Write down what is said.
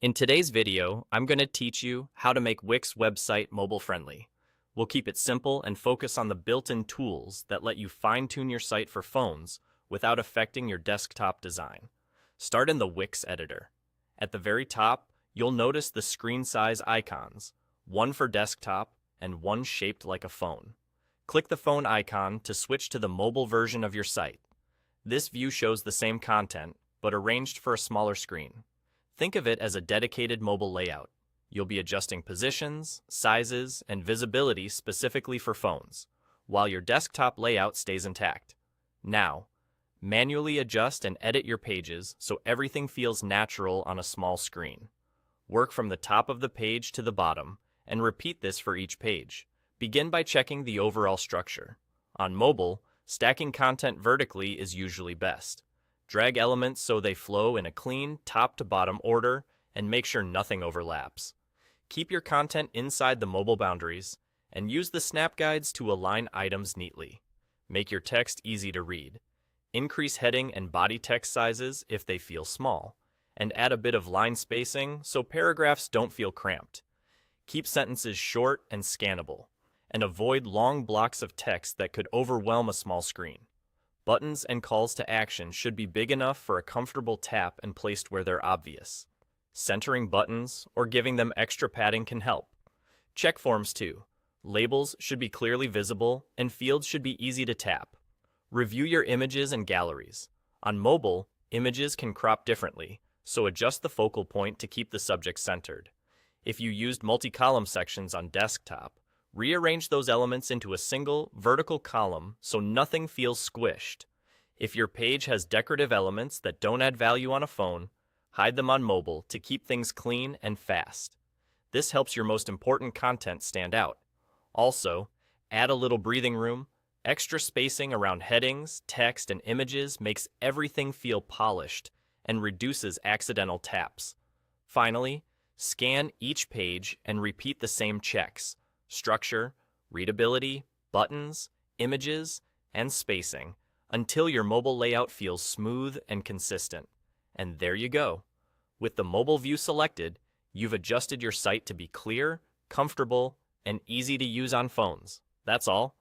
In today's video, I'm going to teach you how to make Wix website mobile friendly. We'll keep it simple and focus on the built-in tools that let you fine-tune your site for phones without affecting your desktop design. Start in the Wix editor. At the very top, you'll notice the screen size icons, one for desktop and one shaped like a phone. Click the phone icon to switch to the mobile version of your site. This view shows the same content, but arranged for a smaller screen. Think of it as a dedicated mobile layout. You'll be adjusting positions, sizes, and visibility specifically for phones, while your desktop layout stays intact. Now, manually adjust and edit your pages so everything feels natural on a small screen. Work from the top of the page to the bottom, and repeat this for each page. Begin by checking the overall structure. On mobile, stacking content vertically is usually best. Drag elements so they flow in a clean, top-to-bottom order, and make sure nothing overlaps. Keep your content inside the mobile boundaries, and use the snap guides to align items neatly. Make your text easy to read. Increase heading and body text sizes if they feel small, and add a bit of line spacing so paragraphs don't feel cramped. Keep sentences short and scannable, and avoid long blocks of text that could overwhelm a small screen. Buttons and calls to action should be big enough for a comfortable tap and placed where they're obvious. Centering buttons or giving them extra padding can help. Check forms too. Labels should be clearly visible and fields should be easy to tap. Review your images and galleries. On mobile, images can crop differently, so adjust the focal point to keep the subject centered. If you used multi-column sections on desktop, rearrange those elements into a single, vertical column so nothing feels squished. If your page has decorative elements that don't add value on a phone, hide them on mobile to keep things clean and fast. This helps your most important content stand out. Also, add a little breathing room. Extra spacing around headings, text, and images makes everything feel polished and reduces accidental taps. Finally, scan each page and repeat the same checks: structure, readability, buttons, images, and spacing until your mobile layout feels smooth and consistent. And there you go. With the mobile view selected, you've adjusted your site to be clear, comfortable, and easy to use on phones. That's all.